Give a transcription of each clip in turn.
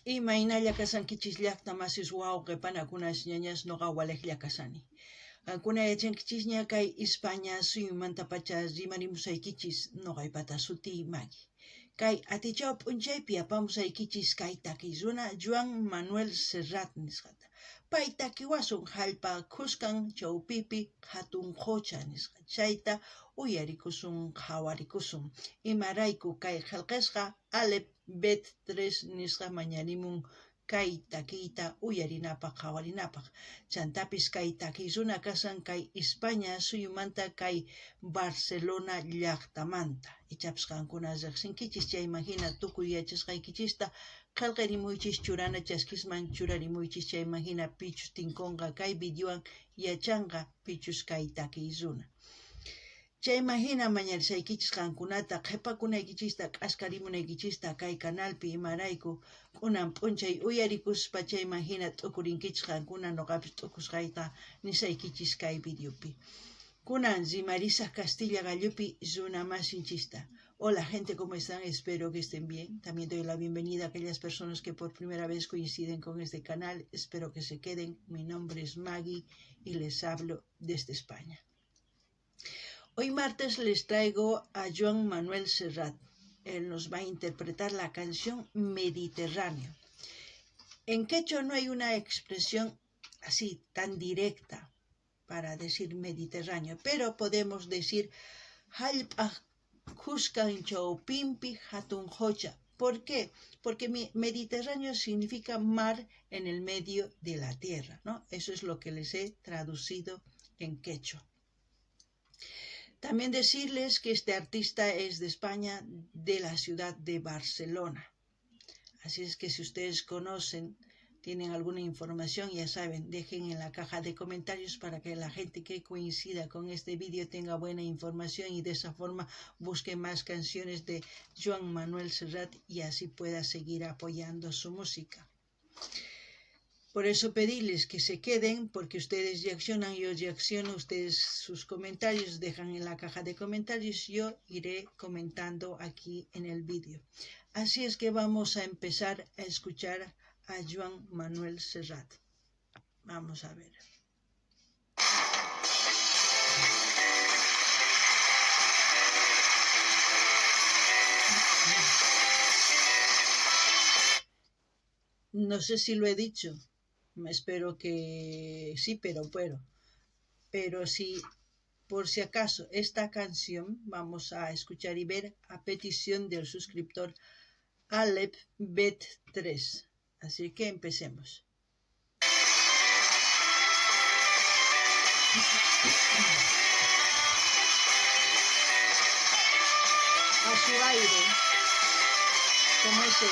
Imaynalla kasankichis llaqta masis wawqipanakuna ñañas noqa waliqlla kasani. Kuna yachankichis ña kay España suyumanta pacha rimarimusaykichis noqaypata suti Maggie. Kay atichaw p'unchaypi apamusaykichis kay takiy runa Joan Manuel Serrat nisqata. Pay takiwasun hallp'akusqan chawpipi hatun qucha nisqa. Chayta uyarikusun qhawarikusun. Imarayku kay qillqisqa Aleph Bet 3 nisqa mañarimun kay takiyta uyarinapaq qhawarinapaq. Chantapis kay takiy runa kasan kay España suyumanta kay Barcelona llaqtamanta. Ichapas qankuna riqsinkichis chay imagina tukuy yachasqaykichista qillqirimuychis churana chaskisman churarimuychis chay imagina pichus tinkunqa kay videowan yachanqa pichus kay takiy runa. Chay imagina mañarisaykichis qankunata qhipakunaykichista q'askarimunaykichista kay canalpi imarayku kunan p'unchay uyarikuspa chay imagina t'ukurinkichis qankuna noqapis t'ukusqayta nisaykichis kay videopi. Kunan rimarisaq Castilla Gallupi runa masinchista. Hola gente, ¿cómo están? Espero que estén bien. También doy la bienvenida a aquellas personas que por primera vez coinciden con este canal. Espero que se queden. Mi nombre es Maggie y les hablo desde España. Hoy martes les traigo a Joan Manuel Serrat. Él nos va a interpretar la canción Mediterráneo. En quechua no hay una expresión así tan directa para decir Mediterráneo, pero podemos decir hallp'akusqan chawpinpi hatun qucha. ¿Por qué? Porque Mediterráneo significa mar en el medio de la tierra, ¿no? Eso es lo que les he traducido en quechua. También decirles que este artista es de España, de la ciudad de Barcelona. Así es que si ustedes conocen, tienen alguna información, ya saben, dejen en la caja de comentarios para que la gente que coincida con este vídeo tenga buena información y de esa forma busque más canciones de Joan Manuel Serrat y así pueda seguir apoyando su música. Por eso pedirles que se queden, porque ustedes reaccionan, yo reacciono, ustedes sus comentarios dejan en la caja de comentarios, yo iré comentando aquí en el vídeo. Así es que vamos a empezar a escuchar a Joan Manuel Serrat. Vamos a ver. No sé si lo he dicho. Espero que sí, pero si por si acaso esta canción vamos a escuchar y ver a petición del suscriptor Aleph Bet 3. Así que empecemos. A su aire, como es él.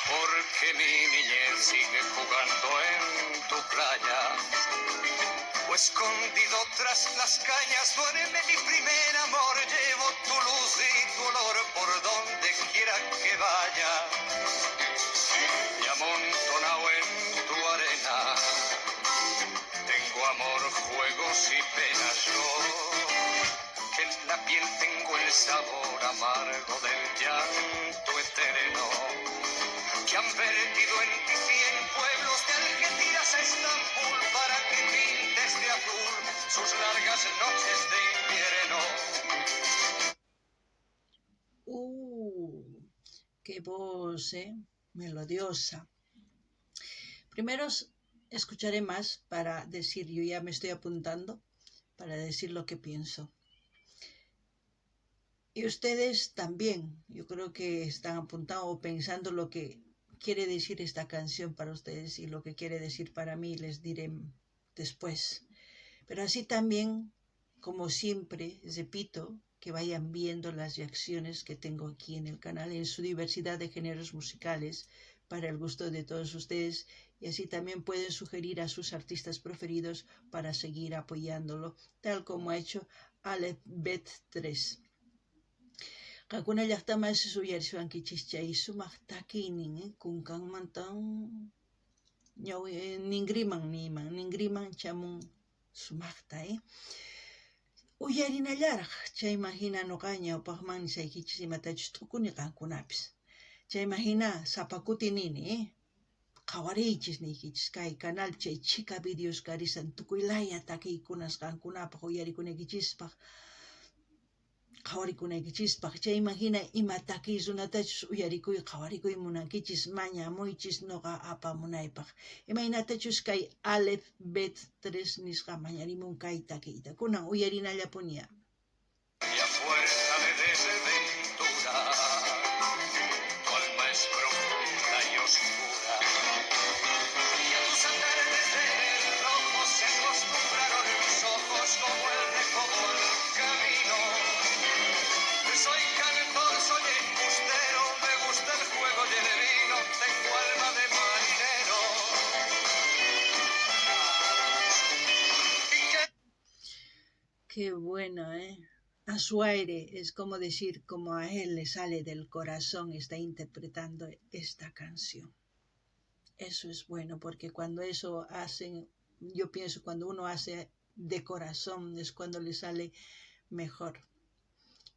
Porque mi niñez sigue jugando en tu playa, o escondido tras las cañas duerme mi primer amor. Llevo tu luz y tu olor por donde quiera que vaya, y amontonado en tu arena tengo amor, juegos y penas. Yo que en la piel tengo el sabor amargo del llanto eterno, que han vertido en ti 100 pueblos de Algeciras a Estambul para que pintes de azul sus largas noches de invierno. ¡Qué voz, melodiosa! Primero escucharé más para decir, yo ya me estoy apuntando, para decir lo que pienso. Y ustedes también, yo creo que están apuntando o pensando lo que quiere decir esta canción para ustedes y lo que quiere decir para mí les diré después. Pero así también, como siempre, repito, que vayan viendo las reacciones que tengo aquí en el canal en su diversidad de géneros musicales para el gusto de todos ustedes, y así también pueden sugerir a sus artistas preferidos para seguir apoyándolo, tal como ha hecho Aleph Bet 3. Kakuna llaqtamas suyarishwankichis chay sumaq takiynin kunkanmantan ningriman chamun sumaqta uyarinallaraq chayman hina nuqa ñawpaqman nisaykichis imatachus t'ukuni qankunapis chayman hina sapakuti nini qawariychis niykichis kay canal chay chika videos karisan tukuylaya takiykunas qankunapaq uyarikunaykichispaq qhawarikunaykichispak chayman hina ima takiy runatachus uyarikuy qhawarikuy munankichis mañamuychis nuqa apamunaypaq imaynatachus kay Aleph Bet 3 nisqa mañarimun kay takiyta kunan uyarinallapuña. Y a fuerza de desventura, tu alma es profunda y oscura. Y a tus atardeceres rojos se acostumbraron mis ojos como el recodo al camino. Soy cantor, soy embustero, me gusta el juego y el vino, tengo alma de marinero. Qué bueno, A su aire, es como decir, como a él le sale del corazón, está interpretando esta canción. Eso es bueno, porque cuando eso hacen, yo pienso, cuando uno hace de corazón, es cuando le sale mejor.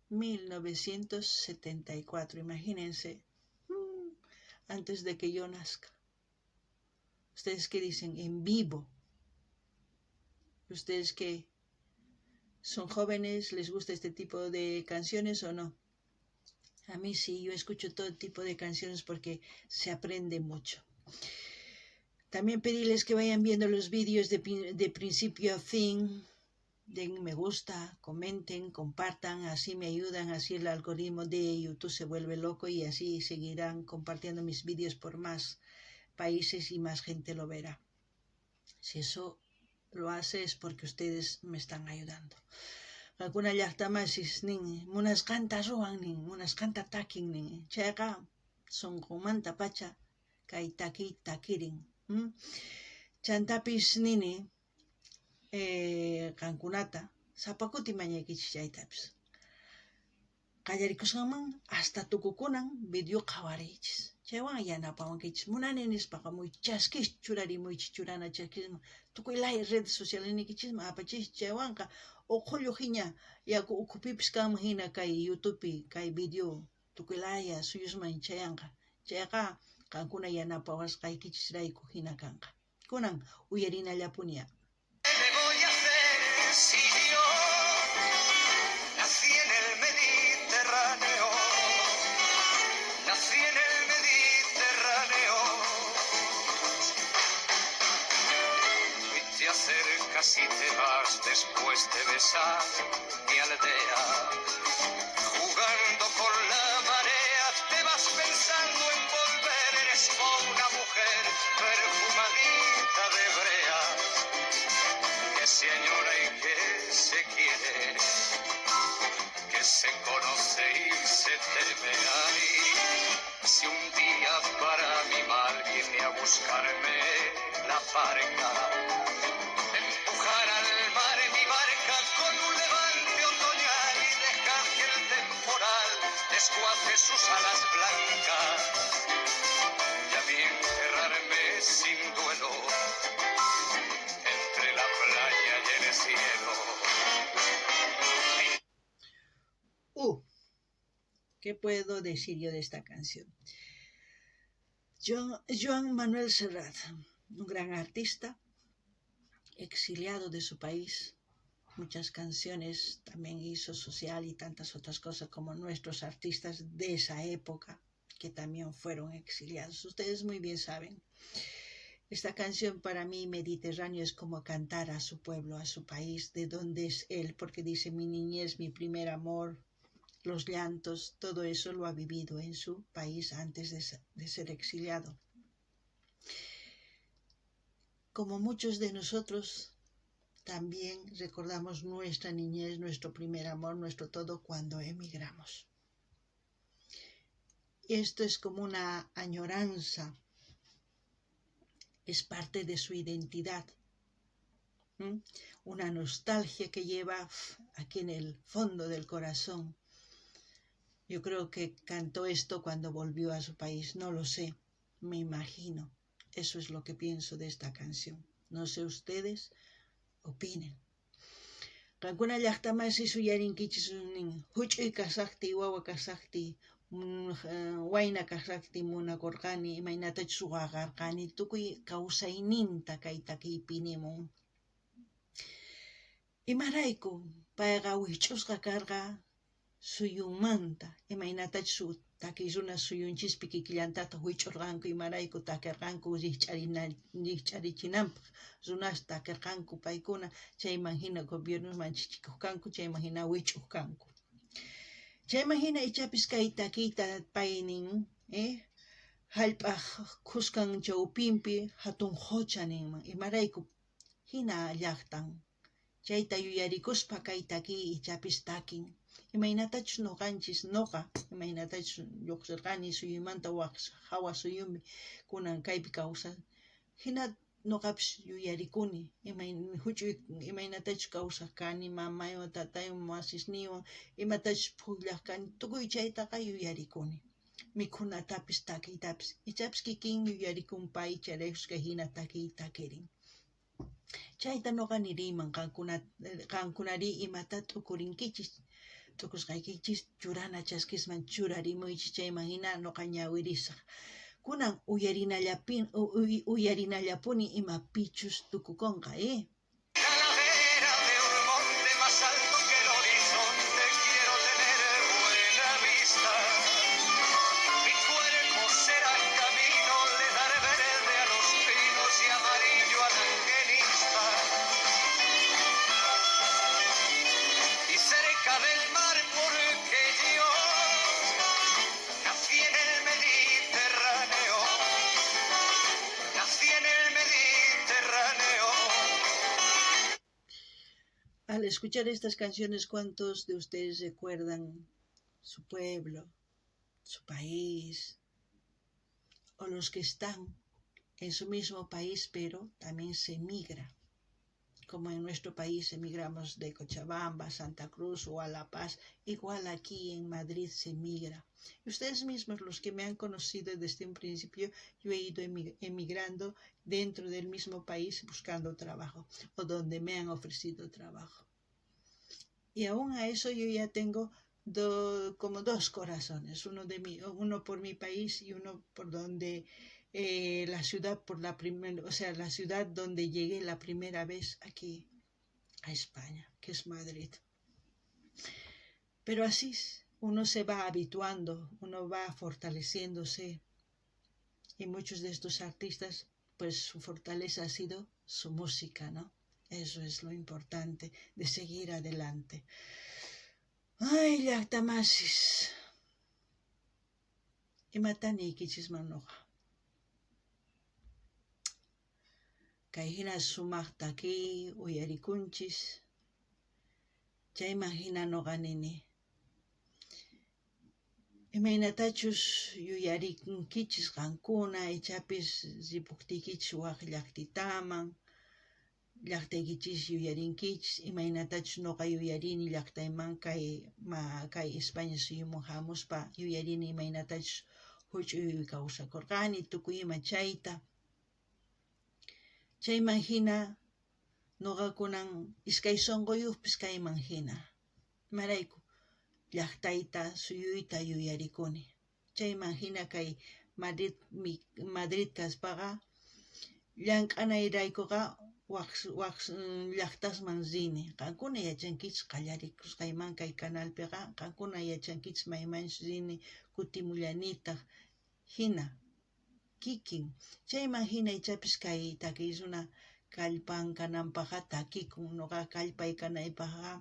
1974, imagínense, antes de que yo nazca. ¿Ustedes qué dicen? En vivo. ¿Ustedes qué? ¿Son jóvenes? ¿Les gusta este tipo de canciones o no? A mí sí, yo escucho todo tipo de canciones porque se aprende mucho. También pedirles que vayan viendo los vídeos de principio a fin. Den me gusta, comenten, compartan, así me ayudan, así el algoritmo de YouTube se vuelve loco y así seguirán compartiendo mis vídeos por más países y más gente lo verá. Si eso lo hace es porque ustedes me están ayudando. Alguna llaqtamasis nin, munas canta ruan nin, munas canta takin nin, chayqa son kumanta pacha, kay takirin. Chantapis nini, qankunata sapakuti mañaykichis chaytapis qallarikusqanman hasta tukukunan video qhawariychis chaywan yanapawankichis munani nispaqa muy chaskis churarimuychis churana chaskisman tukuylaya redes sociales nikichisman apachis chaywanqa uqullu hiña yaku ukupipis kanman hina kay YouTubepi kay video tukuylaya suyusman chayanqa chayqa qankuna yanapawasqaykichis hina kanqa kunan uyarinallapuña. ¿Qué voy a hacer si yo nací en el Mediterráneo? Nací en el Mediterráneo. Y te acercas y te vas después de besar mi aldea. Jugando con la marea, te vas pensando en volver. Eres como una mujer perfumadita de brea, que se añora y que se quiere, que se conoce y se teme. Ay, si un día para mi mal viene a buscarme la barca, empujar al mar mi barca con un levante otoñal y dejar que el temporal desguace sus alas blancas y a mí enterrarme sin duelo entre la playa y el cielo. ¿Qué puedo decir yo de esta canción? Joan Manuel Serrat, un gran artista, exiliado de su país, muchas canciones también hizo social y tantas otras cosas como nuestros artistas de esa época que también fueron exiliados. Ustedes muy bien saben. Esta canción para mí, Mediterráneo, es como cantar a su pueblo, a su país, de donde es él, porque dice mi niñez, mi primer amor, los llantos, todo eso lo ha vivido en su país antes de ser exiliado. Como muchos de nosotros, también recordamos nuestra niñez, nuestro primer amor, nuestro todo cuando emigramos. Esto es como una añoranza, es parte de su identidad, una nostalgia que lleva aquí en el fondo del corazón. Yo creo que cantó esto cuando volvió a su país, no lo sé, me imagino. Eso es lo que pienso de esta canción. No sé ustedes, opinen. Kankuna llaqtamasi suyarinkichis huch'uy kasaqti, wawa kasaqti, wayna kasaqti munakurqani, imaynatachus waqarqani, tukuy kawsayninta kay takiypi nimun. Imarayku payqa wich'usqa karqa suyunmanta, imaynatachus takiy runa suyunchispi kikillantata wich'urqanku, imarayku takirqanku riqch'arichinanpaq runas takirqanku paykuna, chayman hina gobiernoman chichikuq kanku, chayman hina wich'uq kanku. Chayman hina ichapis kay takiyta paynin, hallp'aq qusqan chawpinpi hatun qucha ninman, imarayku hina llaqtan. Chayta yuyarikuspa kay takiy ichapis takin. Imaynatachus nuqa, imaynatachus lluqsirqani suyuymanta hawa suyumi kunan kaypi kawsaq. Hina nuqapis yuyarikuni, huch'uy imaynatachus kawsaq kani, mamaywan, tataywan, masisniywan, imatachus pukllaq kani, tukuy chaytaqa yuyarikuni. Mikhunatapis takiytapis, ichapis kikin yuyarikun pay charakusqa hina takiy takirin. Chayta nuqa niriyman, qankunari imata t'ukurinkichis, t'ukusqaykichis churana chaskisman churarimuychis, chayman hina nuqa ñawirisaq. Kunan uyarinallapuni imapichus tukukunqa, Calavera de un monte más alto que el horizonte, quiero tener buena vista. Mi cuerpo será camino, le daré verde a los pinos y amarillo al angelista. Y cerca del mar, porque yo nací en el Mediterráneo, nací en el Mediterráneo. Al escuchar estas canciones, ¿cuántos de ustedes recuerdan su pueblo, su país, o los que están en su mismo país, pero también se emigra? Como en nuestro país emigramos de Cochabamba, Santa Cruz o a La Paz, igual aquí en Madrid se emigra. Y ustedes mismos, los que me han conocido desde un principio, yo he ido emigrando dentro del mismo país buscando trabajo, o donde me han ofrecido trabajo. Y aún a eso yo ya tengo como dos corazones, uno por mi país y uno por donde la ciudad la ciudad donde llegué la primera vez aquí a España, que es Madrid. Pero así uno se va habituando, uno va fortaleciéndose, y muchos de estos artistas, pues su fortaleza ha sido su música, ¿no? Eso es lo importante de seguir adelante. Ay, llaqtamasis. Imatanikichis manuqa. Kay hina sumaqta aquí uyarikunchis. Chayman hina nuqa nini. Imaynatachus yuyarikunkichis qankuna, ichapis ripuktikichis waq llaqtitaman, llaqtaykichis yuyarinkichis, imaynatachus nuqa yuyarini llaqtayman kay España suyumun hamuspa, yuyarini imaynatachus huch'uy kawsakurqani, tukuy ima chayta. Chayman hina nuqakunan iskay sunquyuqpis kayman hina. Imarayku llaqtayta, suyuyta yuyarikuni. Chayman hina kay Madrid kaspaqa, llank'anayraykuqa waq llaqtasman rini. Qankuna yachankichis qallarikusqayman kay canalpiqa, qankuna yachankichis maymanchus rini kutimullanitaq hina kikin. Chayman hina ichapis kay takiy runa kallpan kananpaqqa takikun, nuqa kallpay kanaypaqqa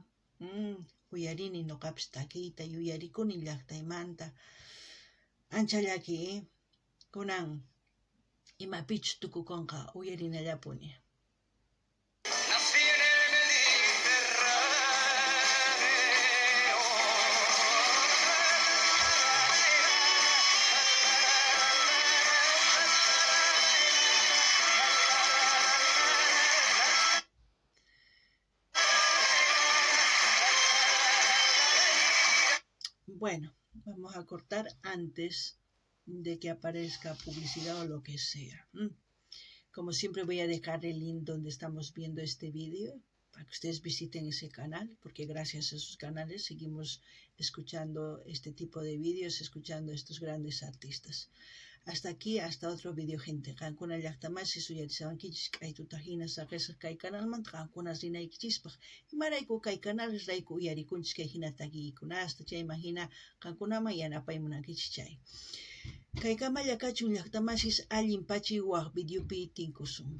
uyarini nuqapis takiyta, yuyarikuni llaqtaymanta. Ancha llaki, kunan imapichus tukukunqa uyarinallapuni. Nací en el Mediterráneo. Bueno, vamos a cortar antes de que aparezca publicidad o lo que sea. Como siempre voy a dejar el link donde estamos viendo este vídeo para que ustedes visiten ese canal, porque gracias a esos canales seguimos escuchando este tipo de vídeos, escuchando a estos grandes artistas. Hasta aquí, hasta otro vídeo, gente. Qankuna llaqtamasi suyarisawankichis kay tutahinas aqesaq kay canalmanta qankunas rinaykichispaq. Imarayku kay canales rayku uyarikunchis kay hina takikunasta chayman hina qankunaman yanapaymunankichis chay. Kay kamalla kachun llaqtamasis allin pachi waq videopi tinkusun.